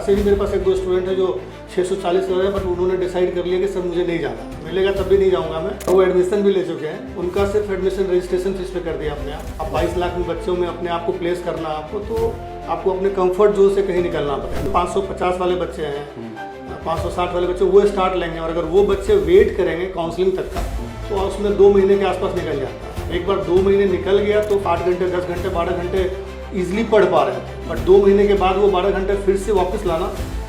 ऐसे भी मेरे पास एक दो स्टूडेंट है जो 640 कर रहे हैं, बट उन्होंने डिसाइड कर लिया कि सर मुझे नहीं जाना, मिलेगा तब भी नहीं जाऊँगा मैं। वो एडमिशन भी ले चुके हैं, उनका सिर्फ एडमिशन रजिस्ट्रेशन फीस पे कर दिया अपने आप। अब 22 लाख में बच्चों में अपने आप को प्लेस करना आपको, तो आपको अपने कंफर्ट जोन से कहीं निकलना पड़ेगा। 550 वाले बच्चे हैं, 560 वाले बच्चे वो स्टार्ट लेंगे, और अगर वो बच्चे वेट करेंगे काउंसलिंग तक का, तो उसमें 2 महीने के आसपास निकल जाता है। एक बार 2 महीने निकल गया तो 8 घंटे 10 घंटे 12 घंटे ईजिली पढ़ पा रहे हैं, बट 2 महीने के बाद वो 12 घंटे फिर से वापस लाना,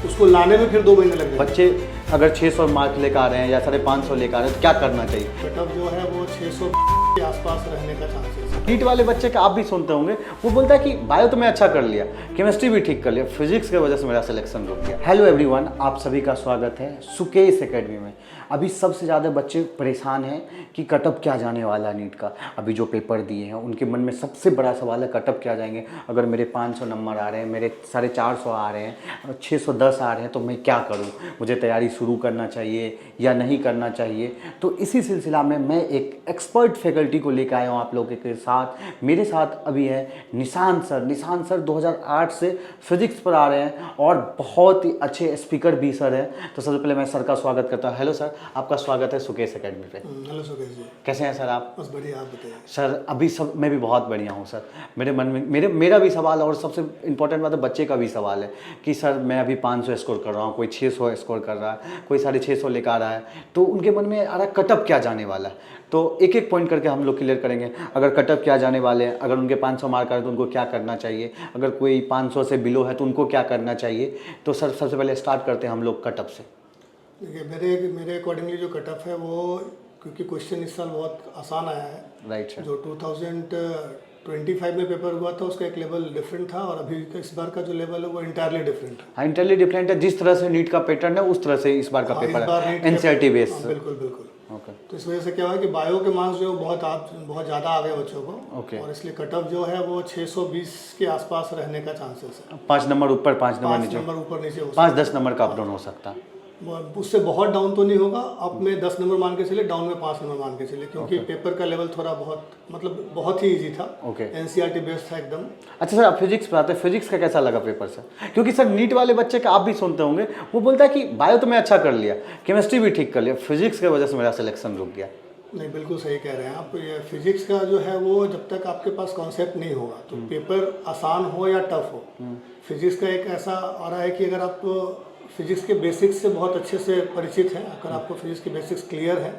उसको लाने में फिर 2 महीने लग जाएंगे। बच्चे अगर 600 मार्क लेकर आ रहे हैं या 550 लेकर आ रहे हैं तो क्या करना चाहिए? कटअप जो है वो 600 के आसपास रहने का चांसेस है। नीट वाले बच्चे का आप भी सुनते होंगे, वो बोलता है कि बायो तो मैं अच्छा कर लिया, केमिस्ट्री भी ठीक कर लिया, फिजिक्स की वजह से मेरा सिलेक्शन रुक गया। हेलो एवरीवन, आप सभी का स्वागत है सुकेश एकेडमी में। अभी सबसे ज़्यादा बच्चे परेशान हैं कि कटअप क्या जाने वाला है नीट का। अभी जो पेपर दिए हैं उनके मन में सबसे बड़ा सवाल है कटअप क्या जाएंगे। अगर मेरे 500 नंबर आ रहे हैं, मेरे 450 आ रहे हैं, 610 आ रहे हैं, तो मैं क्या करूं? मुझे तैयारी शुरू करना चाहिए या नहीं करना चाहिए? तो इसी सिलसिला में मैं एक एक्सपर्ट फैकल्टी को लेकर आया हूँ आप लोगों के साथ। मेरे साथ अभी है निशांत सर 2008 से फिजिक्स पर आ रहे हैं और बहुत ही अच्छे स्पीकर भी सर हैं। तो सबसे पहले मैं सर का स्वागत करता हूँ। हेलो सर, आपका स्वागत है सुकेश एकेडमी पे। हेलो सुकेश जी, कैसे हैं सर आप? बस बढ़िया, आप बताइए। सर अभी सब मैं भी बहुत बढ़िया हूँ सर। मेरे मन में मेरा भी सवाल, और सबसे इम्पोर्टेंट बात है बच्चे का भी सवाल है कि सर मैं अभी 500 स्कोर कर रहा हूँ, कोई 600 स्कोर कर रहा है, कोई 650 लेकर आ रहा है, तो उनके मन में आ रहा है कटअप क्या जाने वाला है। तो एक एक पॉइंट करके हम लोग क्लियर करेंगे। अगर कटअप क्या जाने वाले हैं, अगर उनके 500 मार्क आ रहे हैं तो उनको क्या करना चाहिए, अगर कोई 500 से बिलो है तो उनको क्या करना चाहिए। तो सर सबसे पहले स्टार्ट करते हैं हम लोग कटअप से। देखिए मेरे अकॉर्डिंगली जो कटअप है वो, क्योंकि क्वेश्चन इस साल बहुत आसान आया है। Right sir. जो 2025 में पेपर हुआ था उसका एक लेवल डिफरेंट था, और अभी इस बार का जो लेवल है वो इंटायरली डिफरेंट है। हाँ, इंटरली डिफरेंट है। जिस तरह से नीट का पैटर्न है उस तरह से इस बार का पेपर है, एनसीईआरटी बेस। बिल्कुल बिल्कुल। ओके। तो इस वजह से क्या हुआ कि बायो के मार्क्स जो बहुत ज़्यादा आ गए बच्चों को। ओके। और इसलिए कटअप जो है वो 620 के आसपास रहने का चांसेस है। 5 नंबर ऊपर 5 नंबर 5 नीचे, नंबर ऊपर नीचे हो 5-10 नंबर का अप डाउन हो सकता है। उससे बहुत डाउन तो नहीं होगा। अप में 10 नंबर मान के चले, डाउन में 5 नंबर मान के चले, क्योंकि पेपर का लेवल थोड़ा बहुत ही इजी था। ओके। एनसीईआरटी बेस्ड था एकदम। अच्छा सर, आप फिजिक्स पे आते हैं, फिजिक्स का कैसा लगा पेपर सर? क्योंकि सर नीट वाले बच्चे का आप भी सुनते होंगे, वो बोलता है कि बायो तो मैं अच्छा कर लिया, केमिस्ट्री भी ठीक कर लिया, फिजिक्स की वजह से मेरा सिलेक्शन रुक गया। नहीं, बिल्कुल सही कह रहे हैं आप। ये फिजिक्स का जो है वो जब तक आपके पास कॉन्सेप्ट नहीं होगा, तो पेपर आसान हो या टफ हो, फिजिक्स का एक ऐसा आ रहा है कि अगर आप फिजिक्स के बेसिक्स से बहुत अच्छे से परिचित हैं, अगर आपको फिजिक्स के बेसिक्स क्लियर है,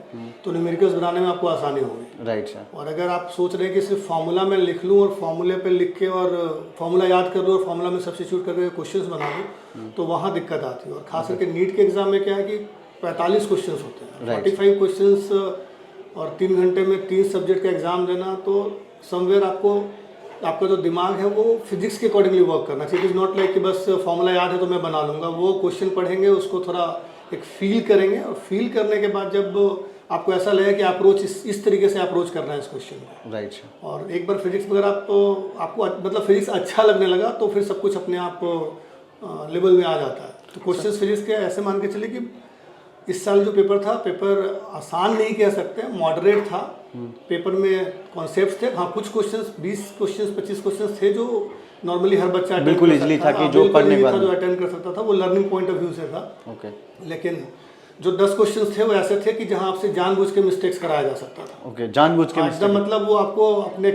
तो न्यूमेरिकल्स बनाने में आपको आसानी होगी। Right sir. और अगर आप सोच रहे हैं कि सिर्फ फार्मूला में लिख लूँ और फार्मूले पे लिख के और फार्मूला याद कर लूँ और फार्मूला में सब्स्टिट्यूट करके क्वेश्चंस बना लूँ, तो वहाँ दिक्कत आती है। और खास करके नीट के एग्जाम में क्या है कि 45 क्वेश्चन होते हैं, 45 क्वेश्चन, और 3 घंटे में 3 सब्जेक्ट का एग्जाम देना, तो समवेयर आपका जो दिमाग है वो फिजिक्स के अकॉर्डिंगली वर्क करना चाहिए। इट इज़ नॉट लाइक कि बस फॉर्मूला याद है तो मैं बना लूँगा। वो क्वेश्चन पढ़ेंगे, उसको थोड़ा एक फील करेंगे, और फील करने के बाद जब आपको ऐसा लगे कि अप्रोच इस तरीके से अप्रोच करना है इस क्वेश्चन को। राइट। और एक बार फिजिक्स अगर आपको मतलब फिजिक्स अच्छा लगने लगा, तो फिर सब कुछ अपने आप लेवल में आ जाता है। तो क्वेश्चन फिजिक्स के ऐसे मान के चले कि इस साल जो पेपर था, पेपर आसान नहीं कह सकते, मॉडरेट था। पेपर में कॉन्सेप्ट्स थे, हाँ कुछ क्वेश्चंस 20 क्वेश्चंस 25 क्वेश्चंस थे जो नॉर्मली हर बच्चा बिल्कुल इजीली था कि जो पढ़ने के बाद जो अटेंड कर सकता था, वो लर्निंग पॉइंट ऑफ व्यू से था। ओके। लेकिन जो 10 क्वेश्चंस थे वो ऐसे थे कि जहां आपसे जानबूझ के मिस्टेक्स कराया जा सकता था। ओके, जानबूझ के एकदम, मतलब वो आपको अपने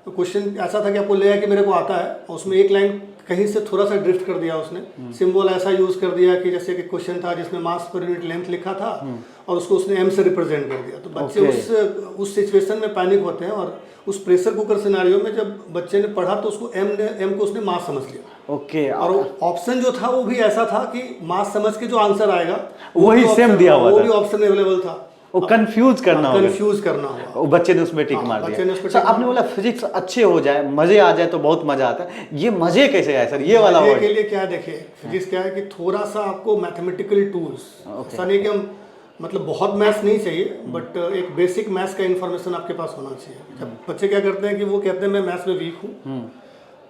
क्वेश्चन ऐसा था कि आपको लगा कि मेरे को आता है, और उसमें एक लाइन कहीं से थोड़ा सा ड्रिफ्ट कर दिया उसने, सिंबल ऐसा यूज कर दिया कि जैसे कि क्वेश्चन था जिसमें मास पर यूनिट लेंथ लिखा था, और उसको उसने एम से रिप्रेजेंट कर दिया। तो बच्चे उस सिचुएशन में पैनिक होते हैं, और उस प्रेशर कुकर सिनारियो में जब बच्चे ने पढ़ा तो उसको एम को उसने मास समझ लिया। ओके। और ऑप्शन जो था वो भी ऐसा था कि मास समझ के जो आंसर आएगा वही सेम दिया हुआ था, वो भी ऑप्शन अवेलेबल था। वो कंफ्यूज करना होगा। वो बच्चे ने उसमें टिक मार दिया। सर आपने बोला फिजिक्स अच्छे हो जाए, मजे आ जाए तो बहुत मजा आता है, ये मजे कैसे आए सर? ये वाला के लिए क्या, देखिए फिजिक्स क्या है कि थोड़ा सा आपको मैथमेटिकल टूल्स, ऐसा नहीं कि हम मतलब बहुत मैथ्स नहीं चाहिए, बट एक बेसिक मैथ्स का इन्फॉर्मेशन आपके पास होना चाहिए। जब बच्चे क्या करते हैं कि वो कहते हैं मैं मैथ्स में वीक हूँ,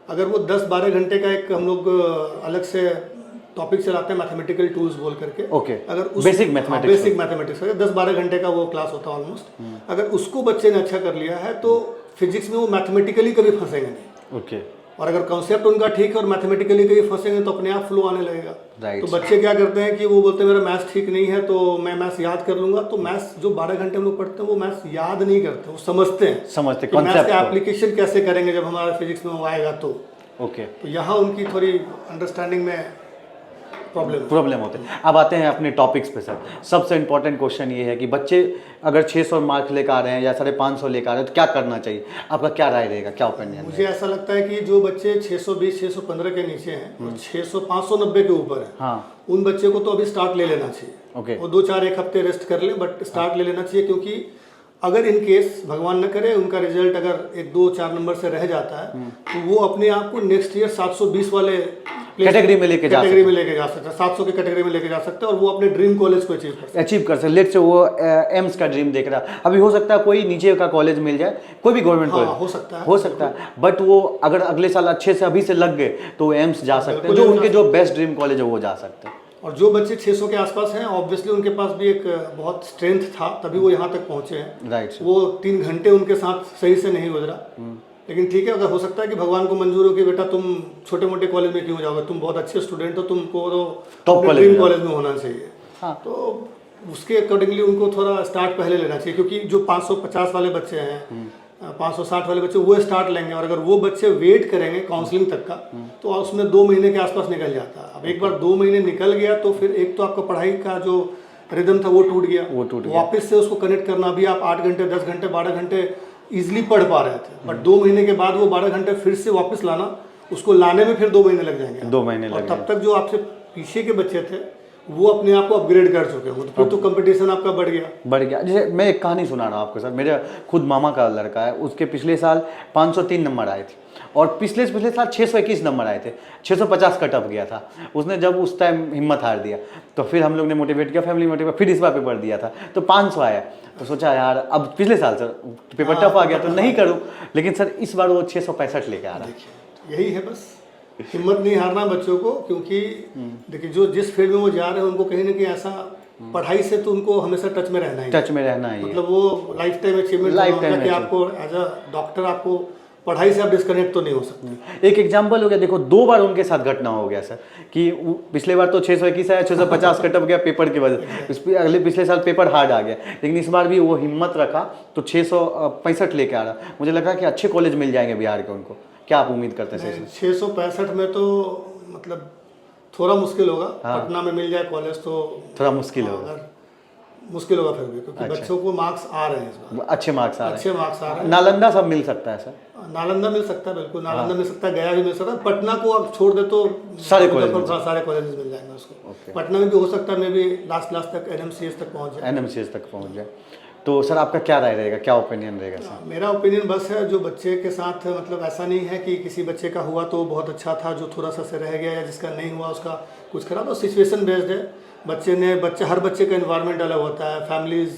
अगर वो 10-12 घंटे का एक हम लोग अलग से टॉपिक चलाते हैं मैथमेटिकल टूल्स बोल करके। ओके। अगर बेसिक मैथमेटिक्स 10-12 घंटे का वो क्लास होता है ऑलमोस्ट। अगर उसको बच्चे ने अच्छा कर लिया है तो फिजिक्स में वो मैथमेटिकली कभी फंसेंगे नहीं। ओके। और अगर कॉन्सेप्ट उनका ठीक है और मैथमेटिकली कहीं फंसेंगे तो अपने आप फ्लो आने लगेगा। Right. तो बच्चे क्या करते हैं कि वो बोलते हैं मेरा मैथ्स ठीक नहीं है तो मैं मैथ्स याद कर लूंगा, तो मैथ्स जो 12 घंटे हम लोग पढ़ते हैं वो मैथ्स याद नहीं करते, वो समझते हैं कि मैथ्स कॉन्सेप्ट का एप्लीकेशन कैसे करेंगे जब हमारा फिजिक्स में वो आएगा। तो ओके यहाँ उनकी थोड़ी अंडरस्टैंडिंग में प्रॉब्लम होते हैं। अब आते हैं अपने टॉपिक्स पे सर। सबसे इंपॉर्टेंट क्वेश्चन ये है कि बच्चे अगर 600 मार्क्स लेकर आ रहे हैं या 550 लेकर आ रहे हैं तो क्या करना चाहिए? आपका क्या राय रहेगा, क्या ओपिनियन? मुझे ऐसा लगता है कि जो बच्चे 620 615 के नीचे हैं और 600 590 के ऊपर है, हाँ, उन बच्चे को तो अभी स्टार्ट ले लेना चाहिए। ओके। वो 2-4 हफ्ते रेस्ट कर ले, बट स्टार्ट ले लेना चाहिए, क्योंकि अगर इन केस भगवान न करे उनका रिजल्ट अगर 1-2-4 नंबर से रह जाता है तो वो अपने आप को नेक्स्ट ईयर 720 वाले कैटेगरी में लेके जा सकते हैं, 700 के कैटेगरी में लेके जा सकते हैं और वो अपने ड्रीम कॉलेज को अचीव कर सकते हैं। लेट से वो एम्स का ड्रीम देख रहा है, अभी हो सकता है कोई नीचे का कॉलेज मिल जाए, कोई भी गवर्नमेंट कॉलेज हो सकता है, बट वो अगर अगले साल अच्छे से अभी से लग गए तो एम्स जा सकते हैं, जो उनके जो बेस्ट ड्रीम कॉलेज है वो जा सकते हैं। और जो बच्चे 600 के आसपास हैं ऑब्वियसली उनके पास भी एक बहुत स्ट्रेंथ था, तभी वो यहाँ तक पहुँचे हैं। राइट। वो 3 घंटे उनके साथ सही से नहीं गुजरा, लेकिन ठीक है, अगर हो सकता है कि भगवान को मंजूर हो कि बेटा तुम छोटे मोटे कॉलेज में क्यों जाओगे, तुम बहुत अच्छे स्टूडेंट हो, तुमको तो टॉप ड्रीम कॉलेज में होना चाहिए। हाँ। तो उसके अकॉर्डिंगली उनको थोड़ा स्टार्ट पहले लेना चाहिए, क्योंकि जो 550 वाले बच्चे हैं 560 वाले बच्चे वो स्टार्ट लेंगे, और अगर वो बच्चे वेट करेंगे काउंसलिंग तक का तो उसमें 2 महीने के आसपास निकल जाता है। अब एक बार 2 महीने निकल गया तो फिर एक तो आपका पढ़ाई का जो रिदम था वो टूट गया, वापस से उसको कनेक्ट करना, भी आप 8 घंटे 10 घंटे 12 घंटे इजिली पढ़ पा रहे थे, बट 2 महीने के बाद वो 12 घंटे फिर से वापस लाना, उसको लाने में फिर 2 महीने लग जाएंगे। 2 महीने और तब तक जो आपसे पीछे के बच्चे थे वो अपने आप को अपग्रेड कर चुके होंगे, तो फिर तो कंपटीशन आपका बढ़ गया। जैसे मैं एक कहानी सुना रहा हूँ आपको सर, मेरे खुद मामा का लड़का है, उसके पिछले साल 503 नंबर आए थे और पिछले साल 621 नंबर आए थे, 650 का टप गया था उसने। जब उस टाइम हिम्मत हार दिया तो फिर हम लोग ने मोटिवेट किया, फैमिली मोटिवेट, फिर इस बार पेपर दिया था तो 500 आया, तो सोचा यार अब पिछले साल सर पेपर टफ आ गया तो नहीं करूँ, लेकिन सर इस बार वो 665 लेके आ रहा है। यही है, बस हिम्मत नहीं हारना बच्चों को, क्योंकि देखिए जो जिस फील्ड में वो जा रहे हैं उनको कहीं ना कहीं ऐसा पढ़ाई से तो उनको हमेशा टच में रहना है, मतलब वो लाइफ टाइम अचीवमेंट कि आपको एज अ डॉक्टर आपको पढ़ाई से आप डिस्कनेक्ट तो नहीं हो सकते। एक एग्जांपल हो गया, देखो 2 बार उनके साथ घटना हो गया सर कि पिछले बार तो 621 आया, 650 कट गया पेपर की वजह से, पिछले साल पेपर हार्ड आ गया, लेकिन इस बार भी वो हिम्मत रखा तो 665 लेके आ रहा। मुझे लगा कि अच्छे कॉलेज मिल जाएंगे बिहार के उनको, क्या आप उम्मीद करते हैं? 665 में तो मतलब थोड़ा मुश्किल होगा। हाँ। पटना में मिल जाए कॉलेज तो थोड़ा मुश्किल होगा, मुश्किल होगा फिर भी, क्योंकि अच्छा। बच्चों को मार्क्स आ रहे हैं इस बार, अच्छे मार्क्स आ रहे हैं। नालंदा सब मिल सकता है सर? नालंदा मिल सकता है, बिल्कुल नालंदा मिल सकता है, गया भी मिल सकता है। पटना को आप छोड़ दे तो सारे कॉलेज मिल जाएंगे उसको। पटना में भी हो सकता है, मे भी लास्ट तक NMCH तक पहुँच जाए। तो सर आपका क्या राय रहेगा, क्या ओपिनियन रहेगा सर? मेरा ओपिनियन बस है, जो बच्चे के साथ मतलब ऐसा नहीं है कि किसी बच्चे का हुआ तो बहुत अच्छा था, जो थोड़ा सा से रह गया, या जिसका नहीं हुआ उसका कुछ खराब, सिचुएशन बेस्ड है। हर बच्चे का एनवायरनमेंट अलग होता है, फैमिलीज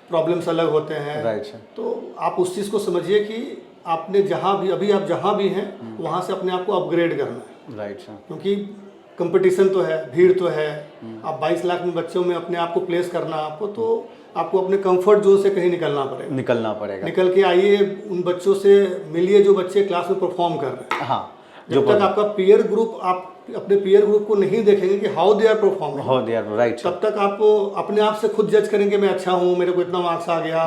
प्रॉब्लम्स अलग होते हैं। राइट। तो आप उस चीज़ को समझिए कि आपने जहाँ भी अभी आप जहाँ भी हैं वहाँ से अपने आप को अपग्रेड करना है। Right sir. क्योंकि कंपटीशन तो है, भीड़ तो है, आप 22 लाख में बच्चों में अपने आप को प्लेस करना आपको, तो आपको अपने कंफर्ट जोन से कहीं निकलना पड़ेगा। निकल के आइए, उन बच्चों से मिलिए जो बच्चे क्लास में परफॉर्म कर रहे हैं। हाँ। जब तक आपका पीयर ग्रुप, आप अपने पीयर ग्रुप को नहीं देखेंगे कि how they are performing, right, तब तक आप अपने आप से खुद जज करेंगे मैं अच्छा हूँ, मेरे को इतना मार्क्स आ गया,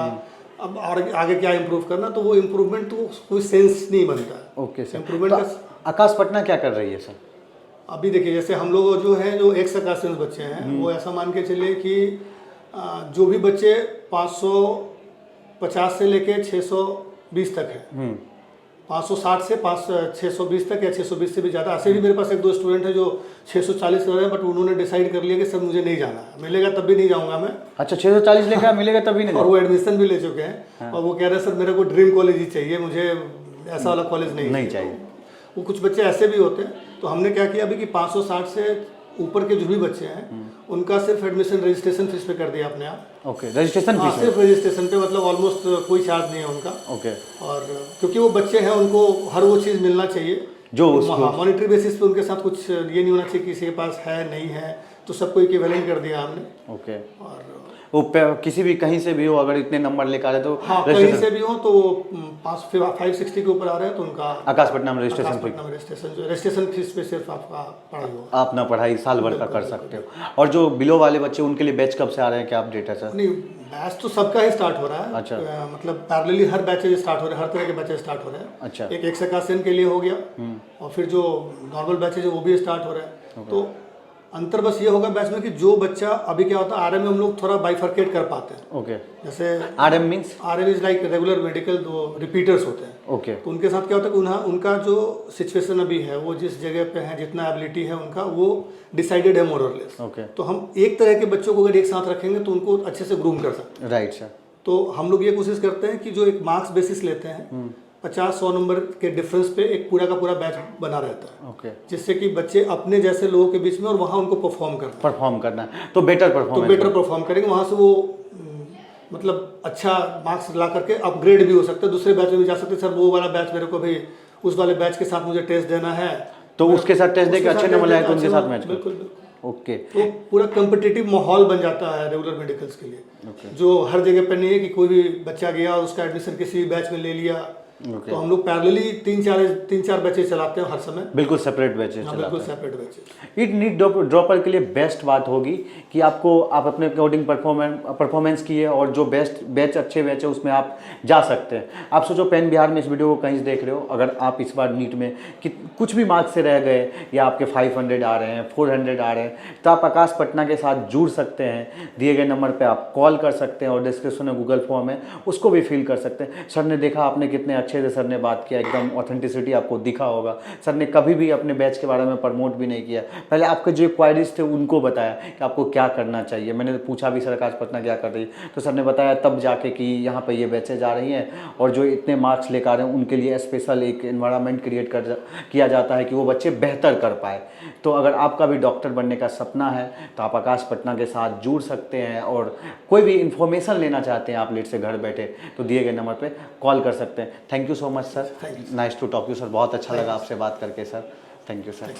अब आगे क्या इम्प्रूव करना, तो वो इम्प्रूवमेंट तो कोई सेंस नहीं बनता। Okay sir. इम्प्रूवमेंट का आकाश पटना क्या कर रही है सर? अभी देखिए, जैसे हम लोग जो हैं, जो एक्स आकाश बच्चे हैं, वो ऐसा मान के चलिए कि जो भी बच्चे 550 से लेके 620 तक है, 560 से 620 तक या 620 से भी ज़्यादा, ऐसे भी मेरे पास 1-2 स्टूडेंट है जो 640 कर रहे हैं, बट उन्होंने डिसाइड कर लिया कि सर मुझे नहीं जाना, मिलेगा तब भी नहीं जाऊँगा मैं। अच्छा, 640 लेकर मिलेगा तब भी नहीं? और वो एडमिशन भी ले चुके हैं। हाँ। और वो कह रहे हैं सर मेरे को ड्रीम कॉलेज ही चाहिए, मुझे ऐसा वाला कॉलेज नहीं चाहिए। वो कुछ बच्चे ऐसे भी होते हैं, तो हमने क्या किया अभी कि 560 से ऊपर के जो भी बच्चे हैं उनका सिर्फ एडमिशन रजिस्ट्रेशन फीस पे कर दिया अपने आप। Okay, registration fees? सिर्फ रजिस्ट्रेशन पे, मतलब ऑलमोस्ट कोई चार्ज नहीं है उनका। ओके। और क्योंकि वो बच्चे हैं, उनको हर वो चीज़ मिलना चाहिए जो मॉनिटरी बेसिस पे, उनके साथ कुछ ये नहीं होना चाहिए किसी के पास है नहीं है, तो सबको इक्विवेलेंट कर दिया हमने। ओके। और किसी भी कहीं से भी हो, अगर इतने नंबर लेकर आ रहे तो हाँ, कहीं से भी हो तो 560 के ऊपर आ रहे हैं तो उनका आकाशपट्टनम में रजिस्ट्रेशन फीस पे सिर्फ आपका पढ़ाई होगा। आप अपना पढ़ाई साल भर का कर सकते हो। और जो बिलो वाले बच्चे उनके लिए बैच कब से आ रहे हैं, क्या अपडेट है सर? नहीं, बैच तो सबका ही स्टार्ट हो रहा है। अच्छा। मतलब पैरेलली हर बैचेज स्टार्ट हो रहे हैं, हर तरह के बैचेज स्टार्ट हो रहे हैं। अच्छा। एक एक्सकाशन के लिए हो गया और फिर जो नॉर्मल बैचेज है वो भी स्टार्ट हो रहे हैं। तो अंतर बस ये होगा बैच में कि जो बच्चा अभी क्या होता है आरएम में हम लोग थोड़ा बाइफर्केट कर पाते हैं। ओके। जैसे RM means? RM is like regular medical, दो रिपीटर्स होते हैं। ओके। तो उनके साथ क्या होता है कि उनका जो सिचुएशन अभी है, वो जिस जगह पे है, जितना एबिलिटी है उनका, वो डिसाइडेड है मोर और लेस। ओके। तो हम एक तरह के बच्चों को अगर एक साथ रखेंगे तो उनको अच्छे से ग्रूम कर सकते हैं। Right sir. तो हम लोग ये कोशिश करते हैं कि जो एक मार्क्स बेसिस लेते हैं 50-100 नंबर के डिफरेंस पे एक पूरा का पूरा बैच बना रहता है। ओके। जिससे कि बच्चे अपने जैसे लोगों के बीच में और वहाँ उनको परफॉर्म करना है तो बेटर परफॉर्म करेंगे, वहाँ से वो मतलब अच्छा मार्क्स ला करके अपग्रेड भी हो सकते हैं, दूसरे बैच में भी जा सकते हैं। सर वो वाला बैच मेरे को भी उस वाले बैच के साथ मुझे टेस्ट देना है, तो उसके साथ टेस्ट देके अच्छे नंबर लाए तो उनके साथ मैच। बिल्कुल। ओके। तो पूरा कम्पिटिटिव माहौल बन जाता है रेगुलर मेडिकल्स के लिए। जो हर जगह पर नहीं है कि कोई भी बच्चा गया और उसका एडमिशन किसी भी बैच में ले लिया। तो हम लोग पैरेलली 3-4 बैचेज चलाते हैं हर समय। बिल्कुल सेपरेट बैचेज चलाते हैं। बिल्कुल separate batches. It need dropper के लिए बेस्ट बात होगी कि आप अपने अकॉर्डिंग परफॉर्मेंस किए और जो बेस्ट बैच अच्छे बैच है उसमें आप जा सकते हैं। आप सोचो पेन बिहार में इस वीडियो को कहीं से देख रहे हो, अगर आप इस बार नीट में कि कुछ भी मार्क्स से रह गए या आपके 500 आ रहे हैं, 400 आ रहे हैं, तो आप आकाशपट्टनम के साथ जुड़ सकते हैं। दिए गए नंबर पर आप कॉल कर सकते हैं और डिस्क्रिप्शन में गूगल फॉर्म है उसको भी फिल कर सकते हैं। सर ने देखा आपने कितने अच्छे से सर ने बात किया, एकदम ऑथेंटिसिटी आपको दिखा होगा। सर ने कभी भी अपने बैच के बारे में प्रमोट भी नहीं किया, पहले आपके जो क्वायरीज थे उनको बताया कि आपको क्या करना चाहिए। मैंने पूछा भी सर आकाशपट्टनम क्या कर रही है, तो सर ने बताया तब जाके कि यहाँ पे ये बैचेज आ रही हैं और जो इतने मार्क्स लेकर आ रहे हैं उनके लिए स्पेशल एक एनवायरनमेंट क्रिएट किया जाता है कि वो बच्चे बेहतर कर पाए। तो अगर आपका भी डॉक्टर बनने का सपना है तो आप आकाशपट्टनम के साथ जुड़ सकते हैं और कोई भी इन्फॉर्मेशन लेना चाहते हैं आप लेट से घर बैठे तो दिए गए नंबर पर कॉल कर सकते हैं। Thank you so much sir, nice to talk you sir, बहुत अच्छा लगा आपसे बात करके सर। Thank you sir.